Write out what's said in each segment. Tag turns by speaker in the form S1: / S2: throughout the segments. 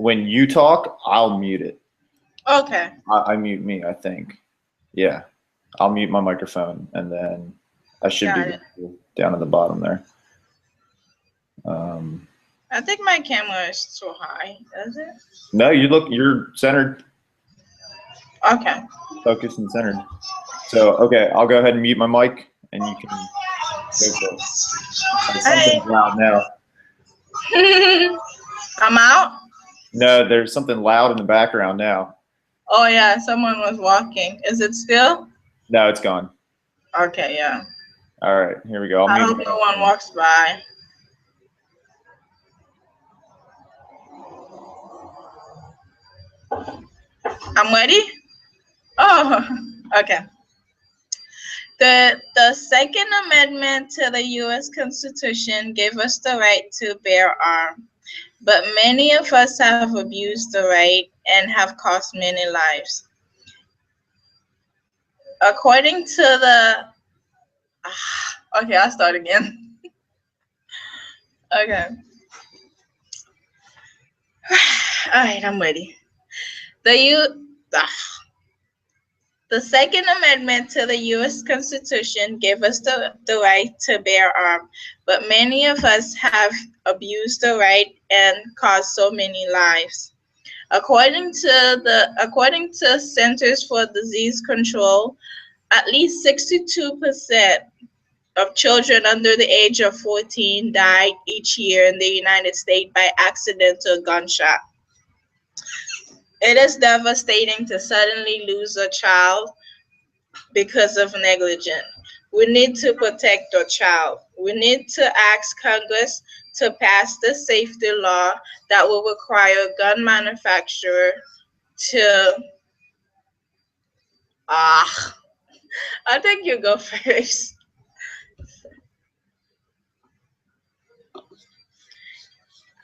S1: when you talk, I'll mute it.
S2: Okay.
S1: I mute me, I think. Yeah. I'll mute my microphone, and then I should
S2: Got
S1: be
S2: it.
S1: down at the bottom there.
S2: I think my camera is too high. Is it?
S1: No, you're centered,
S2: Okay.
S1: focused and centered. So, okay, I'll go ahead and mute my mic, and you can go for it. Something's loud now.
S2: I'm out?
S1: No, there's something loud in the background now.
S2: Oh, yeah, someone was walking. Is it still?
S1: No, it's gone.
S2: Okay, yeah.
S1: All right, here we go.
S2: I hope no one walks by. I'm ready? Oh, okay. The Second Amendment to the U.S. Constitution gave us the right to bear arms, but many of us have abused the right and have cost many lives. According to the... Okay, I'll start again. Okay. All right, I'm ready. The Second Amendment to the U.S. Constitution gave us the right to bear arms, but many of us have abused the right and caused so many lives. According to Centers for Disease Control, at least 62% of children under the age of 14 die each year in the United States by accidental gunshot. It is devastating to suddenly lose a child because of negligence. We need to protect the child. We need to ask Congress to pass the safety law that will require gun manufacturer to... I think you go first.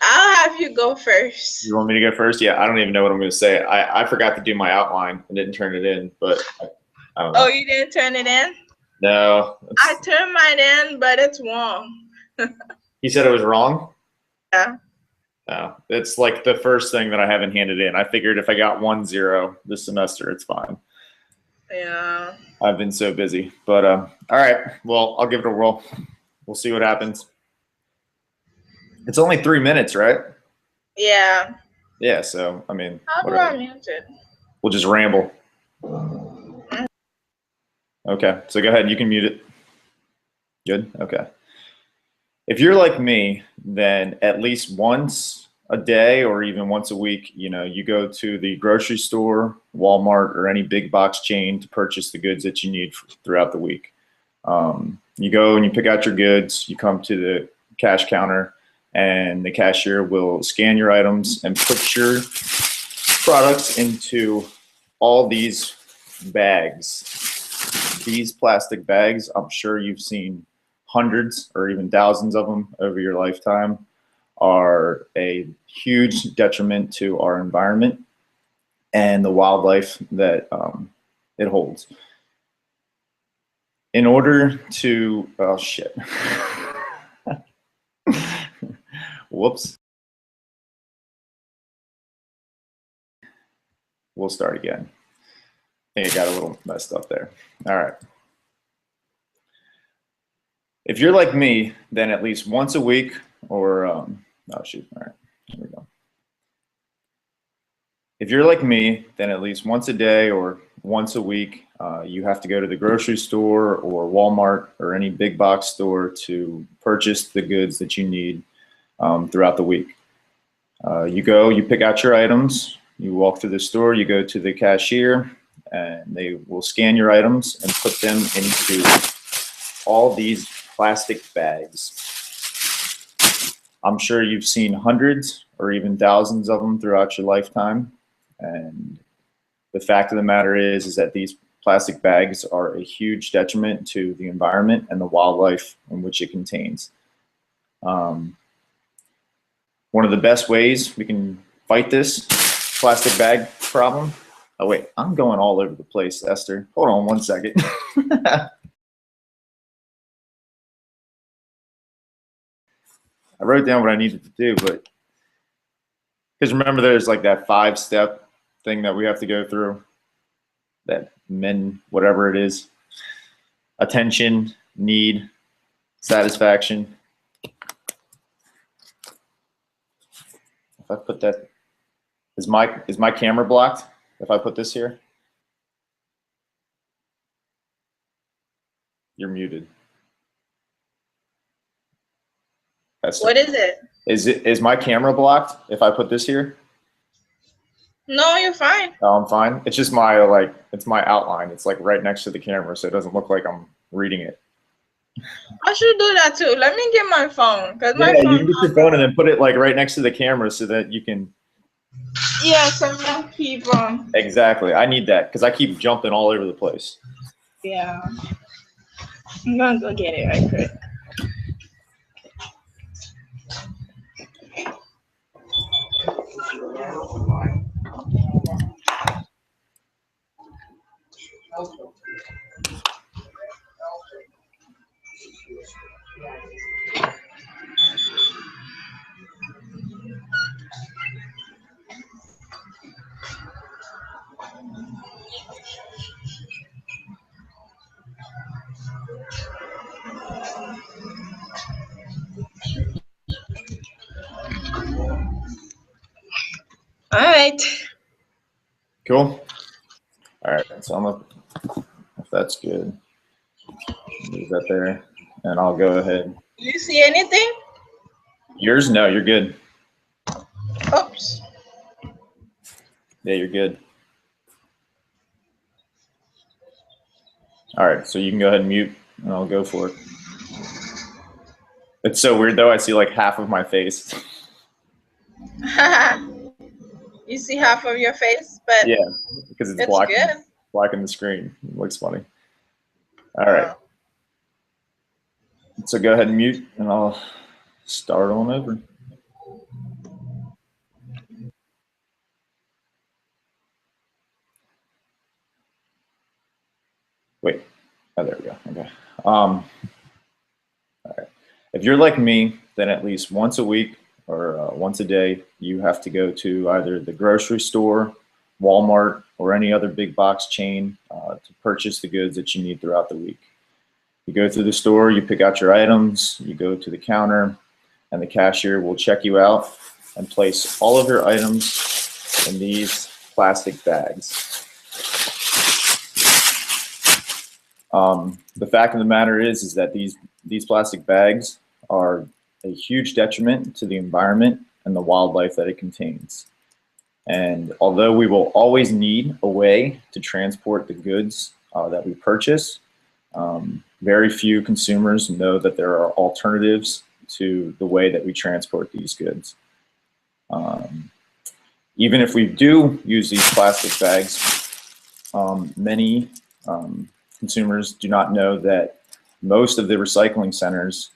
S2: I'll have you go first.
S1: You want me to go first? Yeah, I don't even know what I'm going to say. I forgot to do my outline and didn't turn it in, but I don't know.
S2: Oh, you didn't turn it in?
S1: No.
S2: I turned mine in, but it's wrong.
S1: He said it was wrong?
S2: Yeah.
S1: No, it's like the first thing that I haven't handed in. I figured if I got 1-0 this semester, it's fine.
S2: Yeah.
S1: I've been so busy. But all right, well, I'll give it a whirl. We'll see what happens. It's only 3 minutes, right?
S2: Yeah.
S1: Yeah, so, I mean,
S2: How do
S1: whatever.
S2: I mute it?
S1: We'll just ramble. Okay, so go ahead. You can mute it. Good? Okay. If you're like me, then at least once a day or even once a week, you go to the grocery store, Walmart, or any big box chain to purchase the goods that you need throughout the week. You go and you pick out your goods, you come to the cash counter, and the cashier will scan your items and put your products into all these bags. These plastic bags, I'm sure you've seen hundreds or even thousands of them over your lifetime, are a huge detriment to our environment and the wildlife that it holds. In order to, oh shit. Whoops. We'll start again. I think it got a little messed up there. All right. If you're like me, then at least once a week or, oh shoot, all right, here we go. If you're like me, then at least once a day or once a week, you have to go to the grocery store or Walmart or any big box store to purchase the goods that you need throughout the week. You pick out your items, you walk through the store, you go to the cashier, and they will scan your items and put them into all these plastic bags. I'm sure you've seen hundreds or even thousands of them throughout your lifetime. And the fact of the matter is that these plastic bags are a huge detriment to the environment and the wildlife in which it contains. One of the best ways we can fight this plastic bag problem. Oh wait, I'm going all over the place, Esther. Hold on 1 second. I wrote down what I needed to do, but Because remember, there's like that 5-step thing that we have to go through. That whatever it is, attention, need, satisfaction. If I put that, is my camera blocked? If I put this here, you're muted.
S2: What is it?
S1: Is my camera blocked if I put this here?
S2: No, you're fine.
S1: Oh, I'm fine. It's just my it's my outline. It's like right next to the camera, so it doesn't look like I'm reading it.
S2: I should do that too. Let me get my phone, cause my
S1: Yeah,
S2: phone.
S1: you can get your phone and then put it like right next to the camera so that you can.
S2: Yeah, so I don't keep
S1: Exactly. I need that because I keep jumping all over the place.
S2: Yeah. I'm gonna go get it right quick. All right.
S1: Cool. All right. So I'm gonna, if that's good, leave that there, and I'll go ahead.
S2: You see anything?
S1: Yours? No, you're good.
S2: Oops.
S1: Yeah, you're good. All right. So you can go ahead and mute, and I'll go for it. It's so weird though. I see like half of my face.
S2: You see half of your face, but
S1: Yeah, because it's blocking the screen. It looks funny. All right. So go ahead and mute, and I'll start on over. Wait. Oh, there we go. Okay. All right. If you're like me, then at least once a week or once a day, you have to go to either the grocery store, Walmart, or any other big box chain to purchase the goods that you need throughout the week. You go through the store, you pick out your items, you go to the counter, and the cashier will check you out and place all of your items in these plastic bags. The fact of the matter is that these plastic bags are a huge detriment to the environment and the wildlife that it contains. And although we will always need a way to transport the goods that we purchase, very few consumers know that there are alternatives to the way that we transport these goods. Even if we do use these plastic bags, many consumers do not know that most of the recycling centers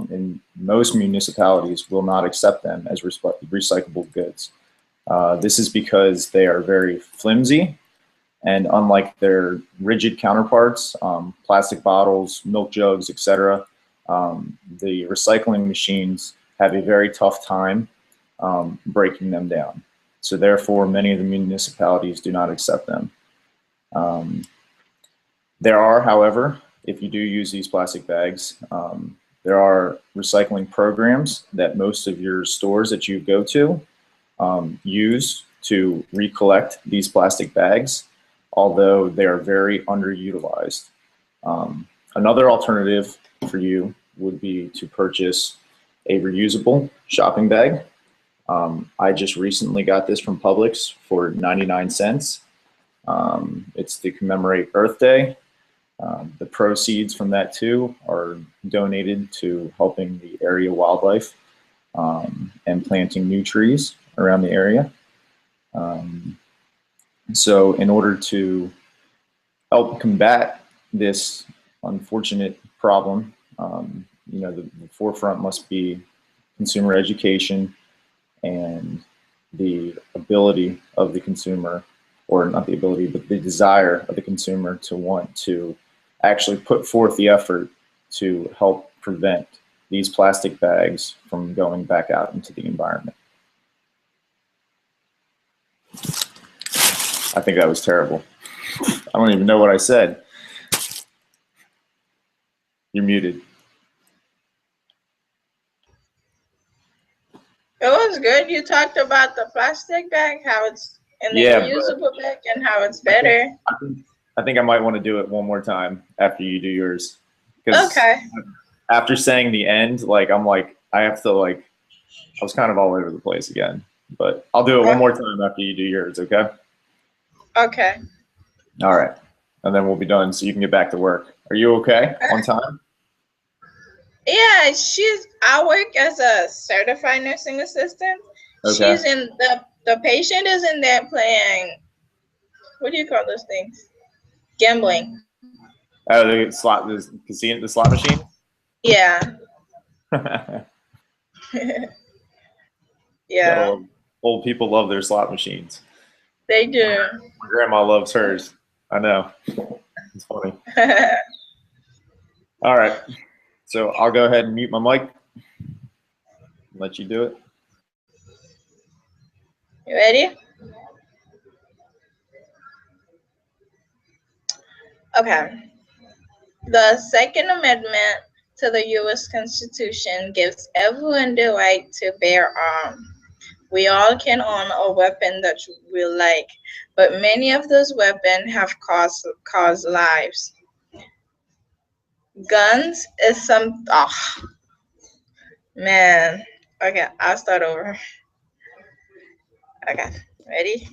S1: in most municipalities will not accept them as recyclable goods. This is because they are very flimsy, and unlike their rigid counterparts, plastic bottles, milk jugs, etc., the recycling machines have a very tough time breaking them down. So therefore, many of the municipalities do not accept them. There are, however, if you do use these plastic bags, there are recycling programs that most of your stores that you go to use to recollect these plastic bags, although they are very underutilized. Another alternative for you would be to purchase a reusable shopping bag. I just recently got this from Publix for 99 cents. It's to commemorate Earth Day. The proceeds from that too are donated to helping the area wildlife and planting new trees around the area. So in order to help combat this unfortunate problem, the forefront must be consumer education and the ability of the consumer, or not the ability, but the desire of the consumer to want to actually put forth the effort to help prevent these plastic bags from going back out into the environment. I think that was terrible. I don't even know what I said. You're muted.
S2: It was good. You talked about the plastic bag, how it's in the
S1: Yeah,
S2: reusable bag, and how it's
S1: I think,
S2: better.
S1: I think I think I might want to do it one more time after you do yours, because
S2: Okay.
S1: after saying the end, like I'm like I have to like I was kind of all over the place again. But I'll do it one more time after you do yours, okay?
S2: Okay.
S1: All right, and then we'll be done, so you can get back to work. Are you okay on time?
S2: Yeah, I work as a certified nursing assistant.
S1: Okay.
S2: She's in the patient is in there playing, what do you call those things? Gambling.
S1: Oh, the casino, the slot machine.
S2: Yeah.
S1: Gotta
S2: Yeah.
S1: love, old people love their slot machines.
S2: They do.
S1: My grandma loves hers. I know. It's funny. All right. So I'll go ahead and mute my mic and let you do it.
S2: You ready? Okay. The Second Amendment to the U.S. Constitution gives everyone the right to bear arms. We all can own a weapon that we like, but many of those weapons have caused lives. Guns is some. Oh, man. Okay, I'll start over. Okay, ready?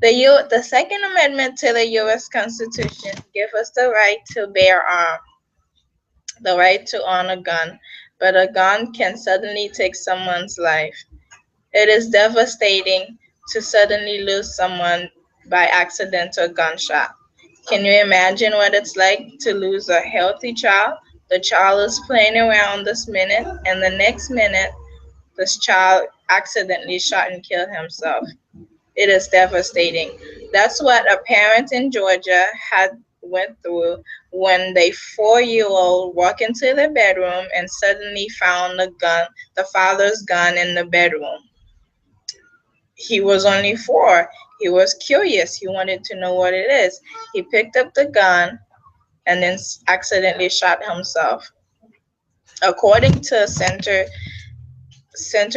S2: The Second Amendment to the U.S. Constitution gives us the right to bear arms, the right to own a gun, but a gun can suddenly take someone's life. It is devastating to suddenly lose someone by accidental gunshot. Can you imagine what it's like to lose a healthy child? The child is playing around this minute, and the next minute, this child accidentally shot and killed himself. It is devastating. That's what a parent in Georgia had went through when their 4-year-old walked into the bedroom and suddenly found the father's gun in the bedroom. He was only 4. He was curious. He wanted to know what it is. He picked up the gun and then accidentally shot himself. According to Center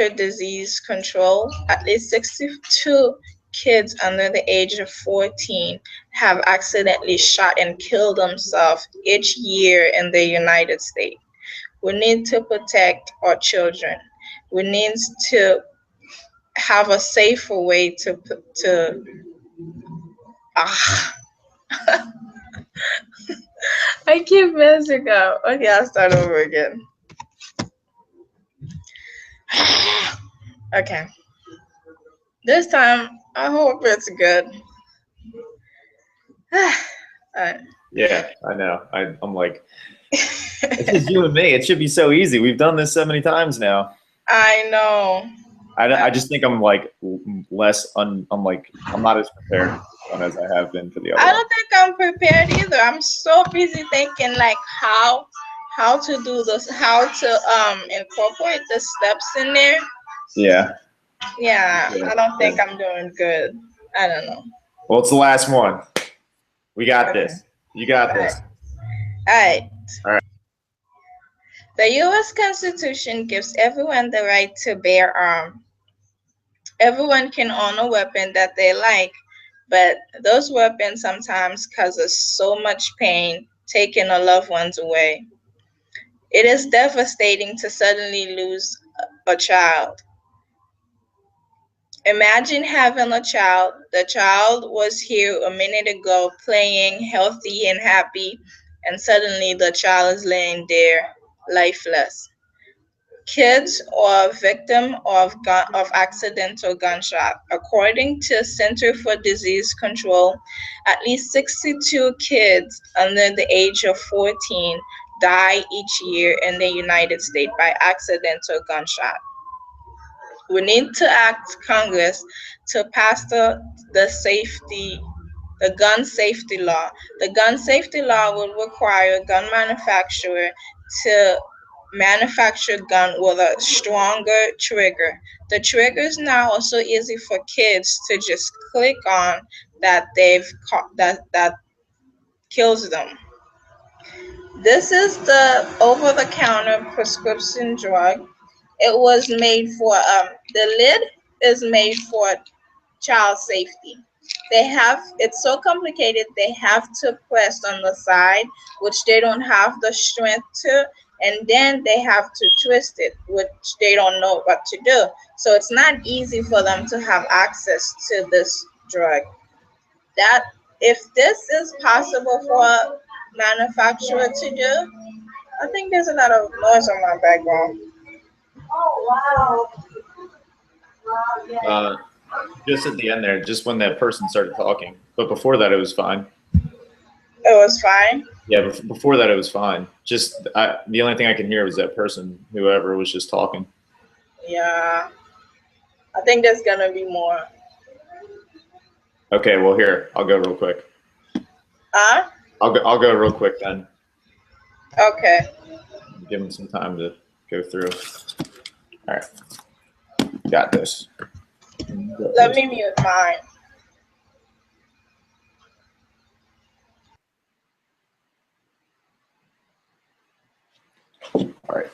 S2: Disease Control, at least 62 kids under the age of 14 have accidentally shot and killed themselves each year in the United States. We need to protect our children. We need to have a safer way to ah. I keep messing up. Okay, I'll start over again. Okay. This time, I hope it's good. Alright.
S1: Yeah, I know. I'm like, it's just you and me. It should be so easy. We've done this so many times now.
S2: I know.
S1: I just think I'm like less I'm like I'm not as prepared for this one as I have been for the other
S2: I
S1: one.
S2: don't think I'm prepared either. I'm so busy thinking like how to do this, how to incorporate the steps in there.
S1: Yeah.
S2: Yeah,
S1: Yeah.
S2: I don't think I'm doing good. I don't know.
S1: Well, it's the last one. We got
S2: Okay.
S1: this. You got this.
S2: All right.
S1: All right.
S2: The U.S. Constitution gives everyone the right to bear arms. Everyone can own a weapon that they like, but those weapons sometimes cause us so much pain, taking our loved ones away. It is devastating to suddenly lose a child. Imagine having a child. The child was here a minute ago playing healthy and happy, and suddenly the child is laying there lifeless. Kids are a victim of accidental gunshot. According to Center for Disease Control, at least 62 kids under the age of 14 die each year in the United States by accidental gunshot. We need to ask Congress to pass the gun safety law. The gun safety law will require gun manufacturer to manufactured gun with a stronger trigger. The trigger is now also easy for kids to just click on that that kills them. This is the over-the-counter prescription drug. It was made for the lid is made for child safety. It's so complicated they have to press on the side, which they don't have the strength to, and then they have to twist it, which they don't know what to do. So it's not easy for them to have access to this drug. That if this is possible for a manufacturer to do, I think there's a lot of noise on my background.
S1: Uh, just at the end there, just when that person started talking. But before that, it was fine.
S2: It was fine.
S1: Yeah, before that, it was fine. Just the only thing I can hear was that person, whoever was just talking.
S2: Yeah, I think there's gonna be more.
S1: Okay, well here, I'll go real quick.
S2: Huh?
S1: I'll go real quick then.
S2: Okay.
S1: Give them some time to go through. All right, got this.
S2: Let me mute mine.
S1: All right.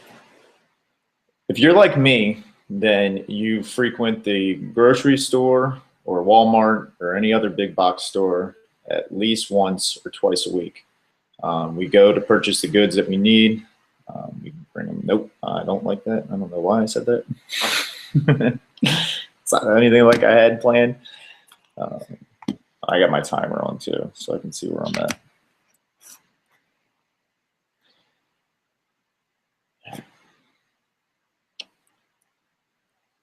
S1: If you're like me, then you frequent the grocery store or Walmart or any other big box store at least once or twice a week. We go to purchase the goods that we need. We bring them. Nope, I don't like that. I don't know why I said that. It's not anything like I had planned. I got my timer on too, so I can see where I'm at.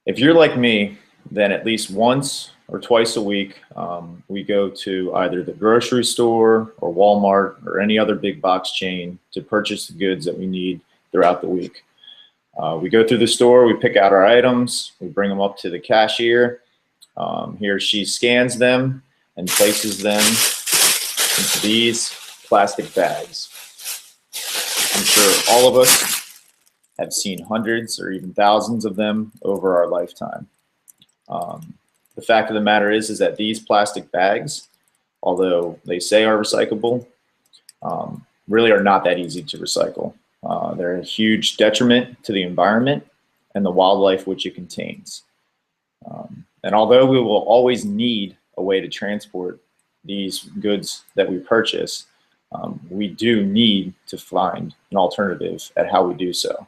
S1: If you're like me, then at least once or twice a week, we go to either the grocery store or Walmart or any other big box chain to purchase the goods that we need throughout the week. We go through the store, we pick out our items, we bring them up to the cashier. He or she scans them and places them into these plastic bags. I'm sure all of us have seen hundreds or even thousands of them over our lifetime. The fact of the matter is that these plastic bags, although they say are recyclable, really are not that easy to recycle. They're a huge detriment to the environment and the wildlife which it contains. And although we will always need a way to transport these goods that we purchase, we do need to find an alternative at how we do so.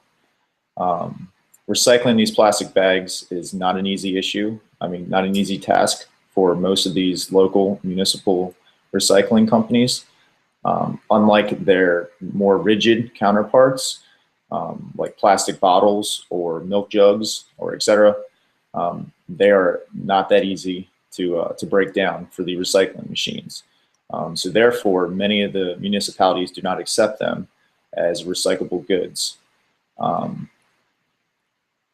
S1: Recycling these plastic bags is not an easy issue. I mean, not an easy task for most of these local municipal recycling companies. Unlike their more rigid counterparts, like plastic bottles or milk jugs or etc., they are not that easy to break down for the recycling machines. So therefore, many of the municipalities do not accept them as recyclable goods.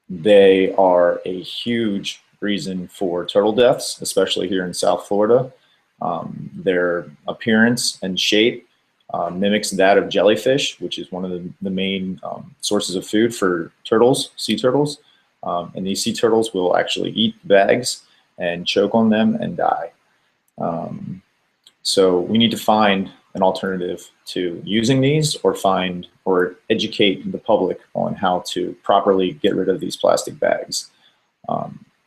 S1: They are a huge reason for turtle deaths, especially here in South Florida. Their appearance and shape mimics that of jellyfish, which is one of the main sources of food for turtles, sea turtles. And these sea turtles will actually eat bags and choke on them and die. So we need to find an alternative to using these, or educate the public on how to properly get rid of these plastic bags.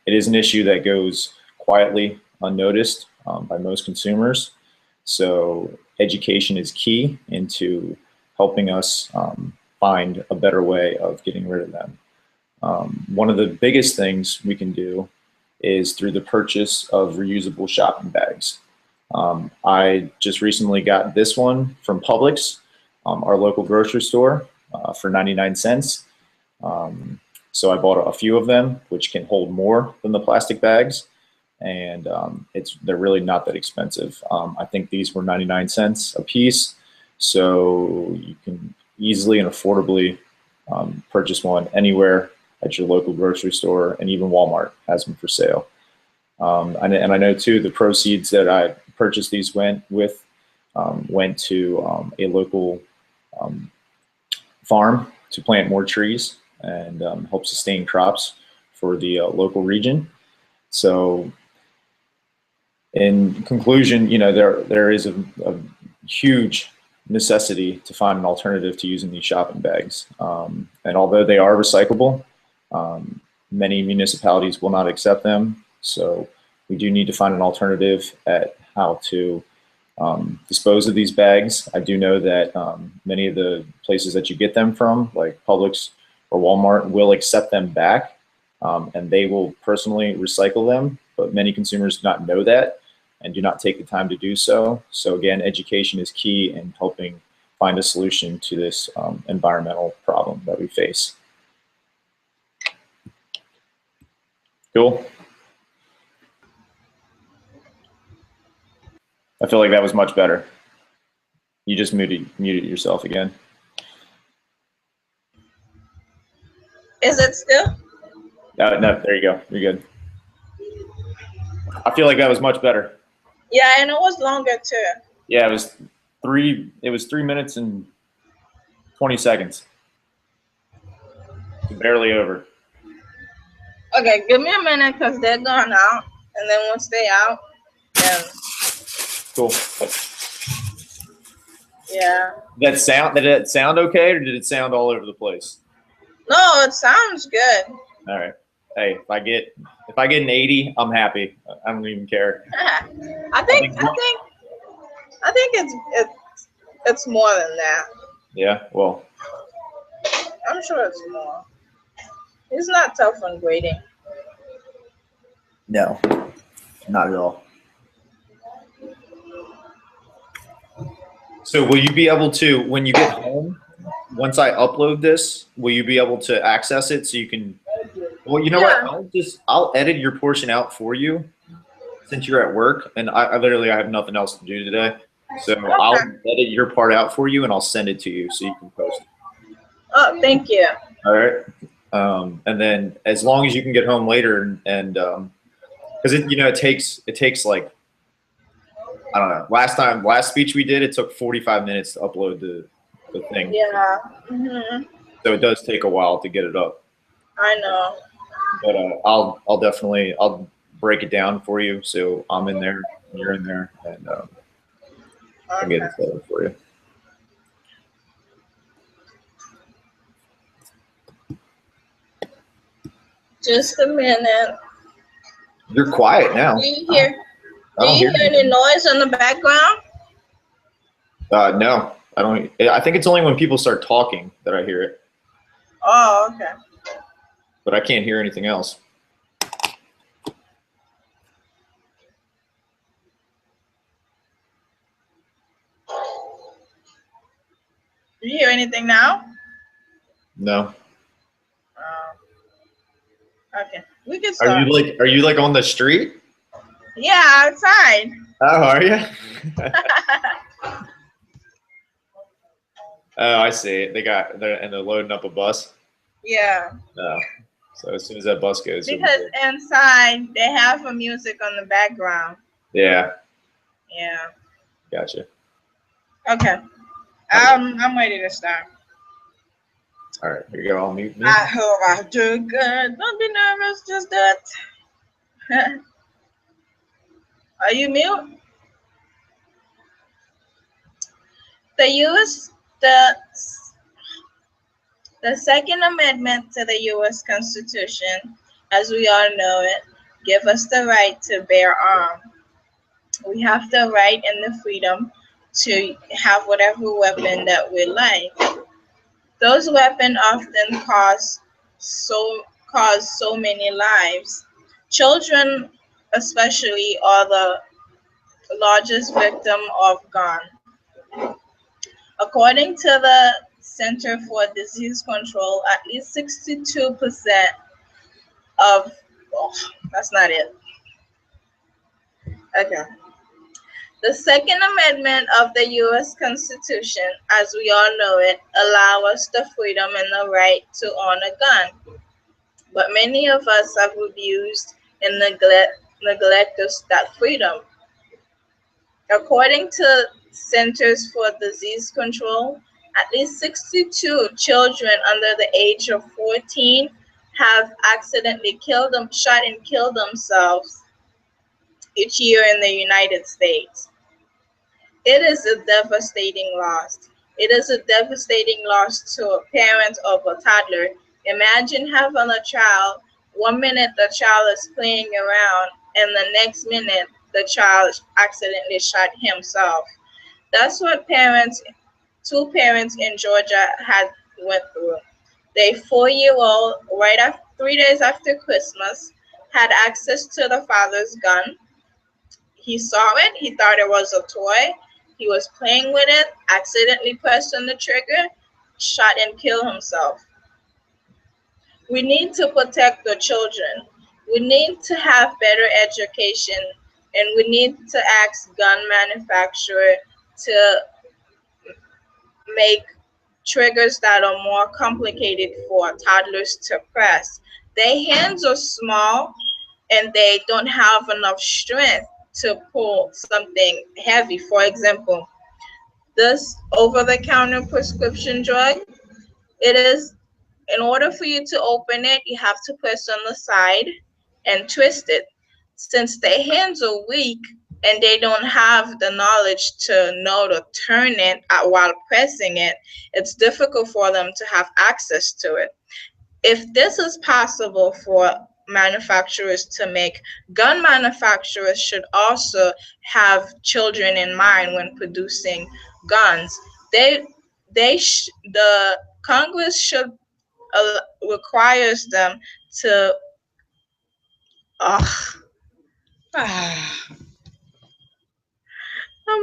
S1: It is an issue that goes quietly unnoticed by most consumers. So education is key into helping us find a better way of getting rid of them. One of the biggest things we can do is through the purchase of reusable shopping bags. I just recently got this one from Publix, our local grocery store, for 99 cents. So I bought a few of them, which can hold more than the plastic bags, and they're really not that expensive. I think these were 99 cents a piece, so you can easily and affordably purchase one anywhere at your local grocery store, and even Walmart has them for sale. And I know too, the proceeds that I purchased these went to a local farm to plant more trees and help sustain crops for the local region. So in conclusion, there is a huge necessity to find an alternative to using these shopping bags. And although they are recyclable, many municipalities will not accept them. So we do need to find an alternative at how to dispose of these bags. I do know that many of the places that you get them from, like Publix or Walmart, will accept them back, and they will personally recycle them. But many consumers do not know that and do not take the time to do so. So again, education is key in helping find a solution to this environmental problem that we face. Cool. I feel like that was much better. You just muted yourself again.
S2: Is it still?
S1: No, there you go. You're good. I feel like that was much better.
S2: Yeah, and it was longer too.
S1: Yeah, it was 3 minutes and 20 seconds. Barely over.
S2: Okay, give me a minute because they're going out, and then once they're out, then
S1: cool.
S2: Yeah.
S1: Did it sound okay, or did it sound all over the place?
S2: No, it sounds good.
S1: All right. Hey, if I get an 80, I'm happy. I don't even care.
S2: I think it's more than that.
S1: Yeah. Well,
S2: I'm sure it's more. It's not tough on grading.
S1: No, not at all. So will you be able to, when you get home, once I upload this, will you be able to access it so you can, well, you know what, I'll edit your portion out for you since you're at work, and I literally have nothing else to do today. So okay. I'll edit your part out for you and I'll send it to you so you can post it.
S2: Oh, thank you.
S1: All right. And then as long as you can get home later and because it takes like, I don't know, last speech we did, it took 45 minutes to upload the thing.
S2: Yeah. Mm-hmm.
S1: So it does take a while to get it up.
S2: I know.
S1: But I'll break it down for you. So I'm in there, you're in there, and I'll get it set up for you.
S2: Just a minute.
S1: You're quiet now.
S2: Do you hear any noise in the background?
S1: No, I don't. I think it's only when people start talking that I hear it.
S2: Oh, okay.
S1: But I can't hear anything else.
S2: Do you hear anything now?
S1: No.
S2: Okay, we can start.
S1: Are you like on the street?
S2: Yeah, outside.
S1: Oh, are you? Oh, I see it. They're loading up a bus.
S2: Yeah.
S1: Oh, so as soon as that bus goes.
S2: Because inside they have a music on the background.
S1: Yeah.
S2: Yeah.
S1: Gotcha.
S2: Okay. I'm ready to start.
S1: All right, here you go. I'll mute me.
S2: I hope I do good. Don't be nervous. Just do it. Are you mute? The Second Amendment to the U.S. Constitution, as we all know it, give us the right to bear arms. We have the right and the freedom to have whatever weapon that we like. Those weapons often cause so many lives. Children, especially, are the largest victim of gun. According to the Center for Disease Control, at least 62% of, that's not it. Okay. The Second Amendment of the U.S. Constitution, as we all know it, allows us the freedom and the right to own a gun. But many of us have abused and neglected that freedom. According to Centers for Disease Control, At least 62 children under the age of 14 have accidentally shot and killed themselves each year in the United States. It is a devastating loss. It is a devastating loss to a parent of a toddler. Imagine having a child. 1 minute the child is playing around, and the next minute the child accidentally shot himself. That's what two parents in Georgia had went through. Their 4-year-old, right after 3 days after Christmas, had access to the father's gun. He saw it, he thought it was a toy. He was playing with it, accidentally pressed on the trigger, shot and killed himself. We need to protect the children. We need to have better education, and we need to ask gun manufacturer to make triggers that are more complicated for toddlers to press. Their hands are small and they don't have enough strength to pull something heavy. For example, this over-the-counter prescription drug, it is, in order for you to open it, you have to press on the side and twist it. Since their hands are weak and they don't have the knowledge to know to turn it while pressing it, it's difficult for them to have access to it. If this is possible for manufacturers to make, gun manufacturers should also have children in mind when producing guns. The Congress should requires them to Ugh. I'm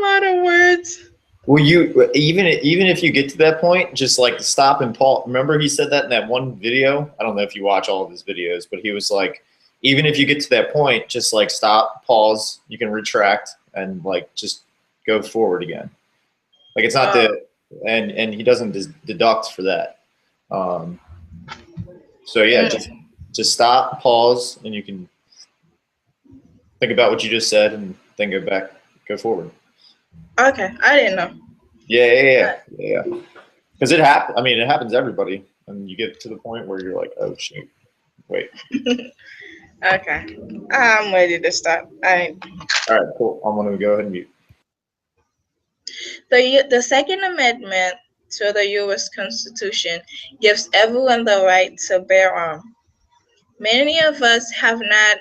S2: out of words.
S1: Well, you even if you get to that point, just like stop and pause. Remember, he said that in that one video. I don't know if you watch all of his videos, but he was like, even if you get to that point, just like stop, pause. You can retract and like just go forward again. Like it's not and he doesn't deduct for that. So yeah, just stop, pause, and you can think about what you just said, and then go forward.
S2: Okay, I didn't know.
S1: Yeah. Because it happens. I mean, it happens to everybody, and you get to the point where you're like, "Oh shoot, wait."
S2: Okay, I'm ready to start.
S1: All right, cool. I'm gonna go ahead and mute.
S2: The Second Amendment to the U.S. Constitution gives everyone the right to bear arms. Many of us have not.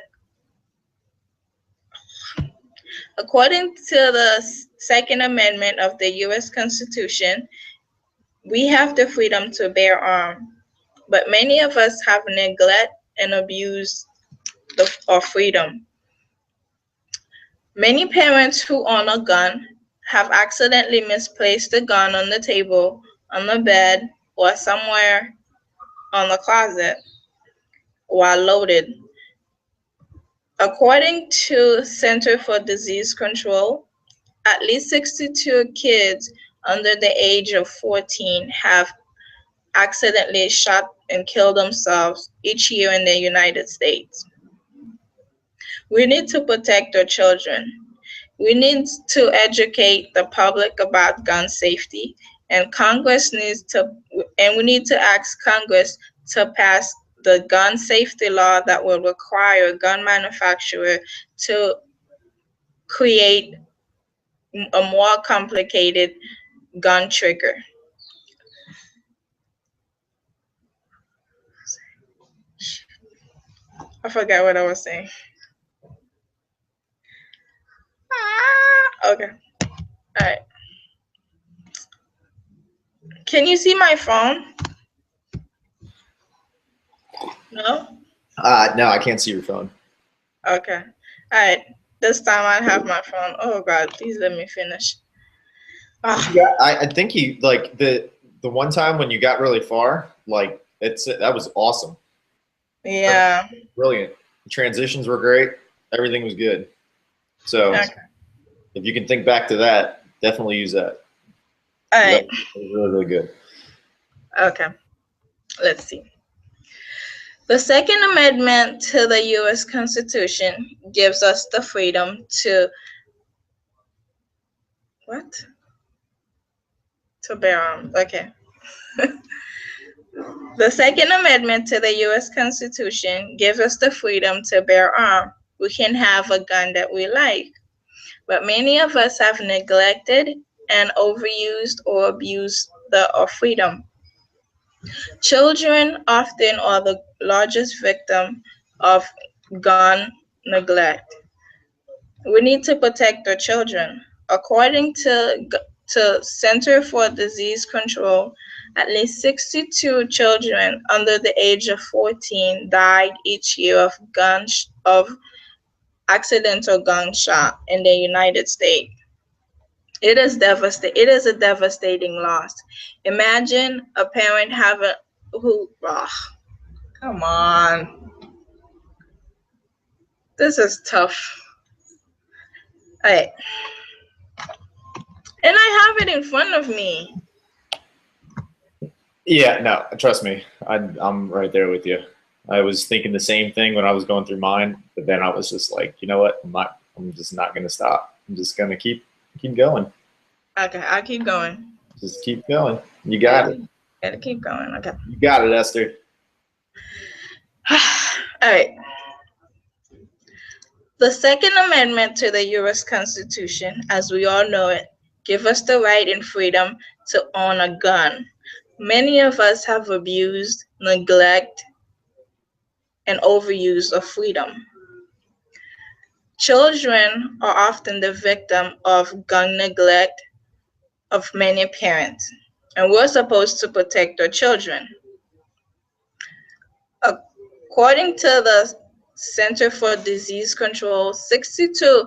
S2: According to the Second Amendment of the U.S. Constitution, we have the freedom to bear arms, but many of us have neglected and abused our freedom. Many parents who own a gun have accidentally misplaced the gun on the table, on the bed, or somewhere on the closet while loaded. According to Center for Disease Control, at least 62 kids under the age of 14 have accidentally shot and killed themselves each year in the United States. We need to protect our children. We need to educate the public about gun safety, and we need to ask Congress to pass the gun safety law that will require gun manufacturer to create a more complicated gun trigger. I forgot what I was saying. Okay. All right. Can you see my phone? No?
S1: No, I can't see your phone.
S2: Okay. All right. This time I have my phone. Oh God, please let me finish.
S1: Yeah, I think he like the one time when you got really far, like that was awesome.
S2: Yeah.
S1: Brilliant. The transitions were great. Everything was good. So if you can think back to that, definitely use that.
S2: All right.
S1: That was really, really good.
S2: Okay. Let's see. The Second Amendment to the U.S. Constitution gives us the freedom to To bear arms. Okay. The Second Amendment to the U.S. Constitution gives us the freedom to bear arms. We can have a gun that we like, but many of us have neglected and overused or abused our freedom. Children often are the largest victim of gun neglect. We need to protect our children. According to Center for Disease Control, at least 62 children under the age of 14 died each year of accidental gunshot in the United States. It is devastating. It is a devastating loss. Imagine a parent having who. Oh, come on, this is tough. All right, and I have it in front of me.
S1: Yeah, no, trust me, I'm right there with you. I was thinking the same thing when I was going through mine, but then I was just like, you know what? I'm just not gonna stop. I'm just gonna keep going.
S2: Okay, I'll keep going.
S1: Just keep going. You got it.
S2: Gotta keep going. Okay.
S1: You got it, Esther.
S2: All right. The Second Amendment to the U.S. Constitution, as we all know it, gives us the right and freedom to own a gun. Many of us have abused, neglect, and overuse of freedom. Children are often the victim of gun neglect of many parents, and we're supposed to protect our children. According to the Center for Disease Control, 62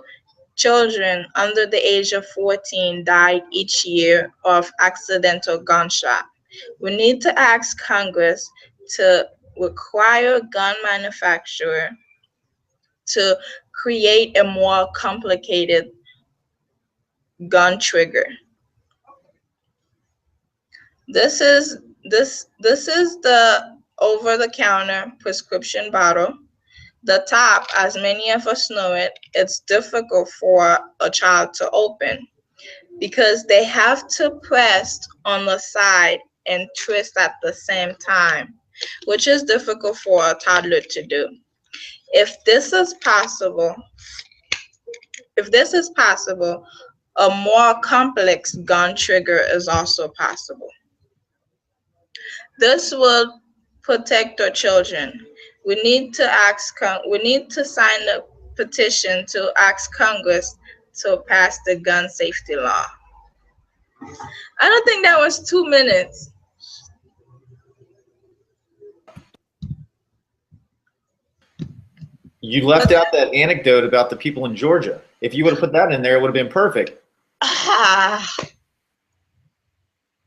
S2: children under the age of 14 died each year of accidental gunshot. We need to ask Congress to require gun manufacturer to create a more complicated gun trigger. This is the over-the-counter prescription bottle. The top, as many of us know it, it's difficult for a child to open because they have to press on the side and twist at the same time, which is difficult for a toddler to do. If this is possible, a more complex gun trigger is also possible. This will protect our children. We need to sign a petition to ask Congress to pass the gun safety law. I don't think that was 2 minutes.
S1: You left out that anecdote about the people in Georgia. If you would have put that in there, it would have been perfect.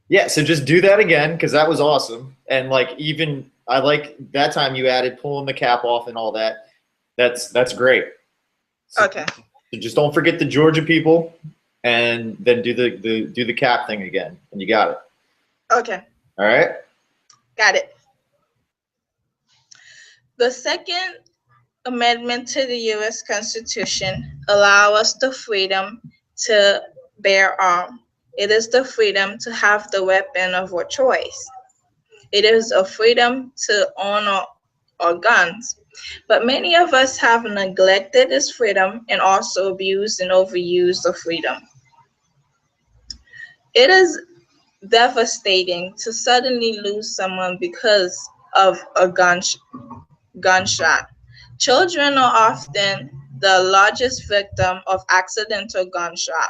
S1: Yeah, so just do that again because that was awesome. And like even I like that time you added pulling the cap off and all that. That's great. So,
S2: Okay.
S1: so just don't forget the Georgia people, and then do the cap thing again, and you got it.
S2: Okay.
S1: All right.
S2: Got it. The Second Amendment to the U.S. Constitution allows us the freedom to bear arms. It is the freedom to have the weapon of our choice. It is a freedom to own our guns. But many of us have neglected this freedom and also abused and overused the freedom. It is devastating to suddenly lose someone because of a gunshot. Children are often the largest victim of accidental gunshot.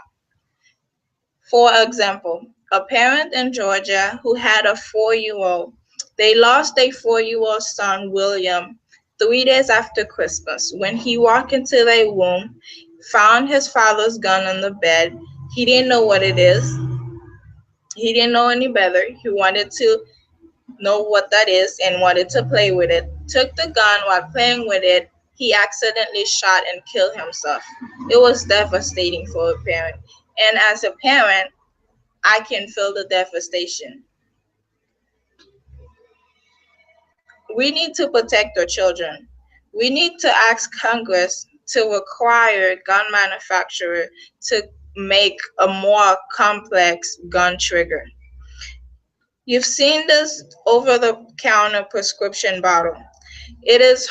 S2: For example, a parent in Georgia who had a 4-year-old, they lost a 4-year-old son, William, 3 days after Christmas. When he walked into their room, found his father's gun on the bed. He didn't know what it is. He didn't know any better. He wanted to know what that is and wanted to play with it. Took the gun while playing with it. He accidentally shot and killed himself. It was devastating for a parent. And as a parent, I can feel the devastation. We need to protect our children. We need to ask Congress to require gun manufacturers to make a more complex gun trigger. You've seen this over-the-counter prescription bottle. It is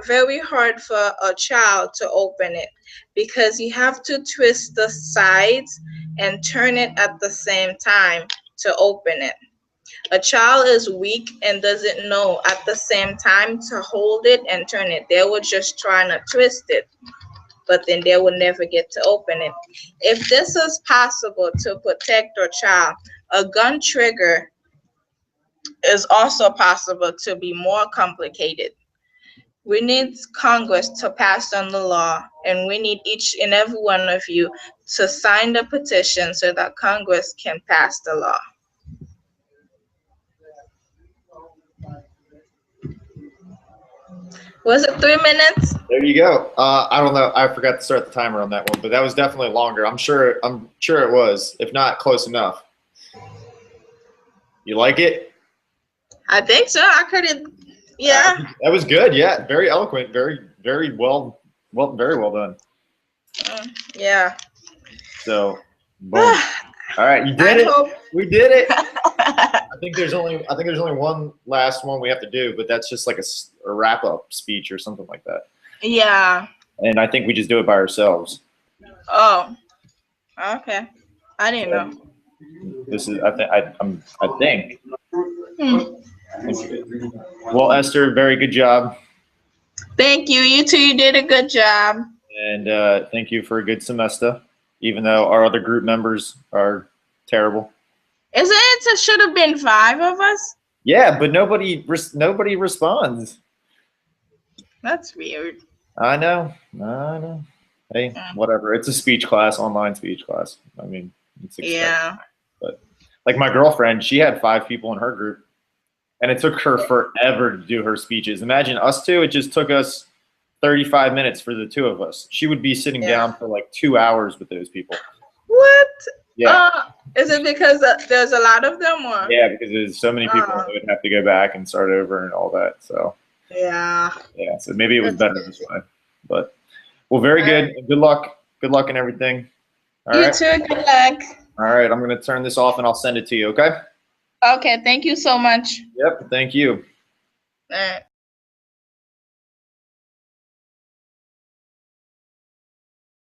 S2: very hard for a child to open it because you have to twist the sides and turn it at the same time to open it. A child is weak and doesn't know at the same time to hold it and turn it. They will just try to twist it, but then they will never get to open it. If this is possible to protect a child, a gun trigger is also possible to be more complicated. We need Congress to pass on the law, and we need each and every one of you to sign the petition so that Congress can pass the law. Was it 3 minutes?
S1: There you go. I don't know. I forgot to start the timer on that one, but that was definitely longer. I'm sure it was. If not, close enough. You like it?
S2: I think so. I couldn't. Yeah.
S1: That was good. Yeah, very eloquent. Very well. Very well done.
S2: Yeah.
S1: So, boom. All right, you did it. We did it. I think there's only one last one we have to do, but that's just like a wrap up speech or something like that.
S2: Yeah.
S1: And I think we just do it by ourselves.
S2: Oh. Okay. I didn't know.
S1: This is I think. Well, Esther, very good job.
S2: Thank you. You two, you did a good job.
S1: And thank you for a good semester, even though our other group members are terrible.
S2: Isn't it should have been 5 of us?
S1: Yeah, but nobody responds.
S2: That's weird.
S1: I know. Hey, whatever. It's a speech class, online speech class. I mean, it's expected.
S2: Yeah.
S1: But like my girlfriend, she had 5 people in her group, and it took her forever to do her speeches. Imagine us two. It just took us 35 minutes for the 2 of us. She would be sitting down for like 2 hours with those people.
S2: What?
S1: Yeah.
S2: Is it because there's a lot of them, or?
S1: Yeah, because there's so many people that would have to go back and start over and all that. So.
S2: Yeah.
S1: Yeah. So maybe it was better this way, but well, very good. Good luck. Good luck and everything. All right.
S2: You too. Good luck.
S1: All right. I'm gonna turn this off and I'll send it to you. Okay.
S2: Okay. Thank you so much.
S1: Yep. Thank you.
S2: All right.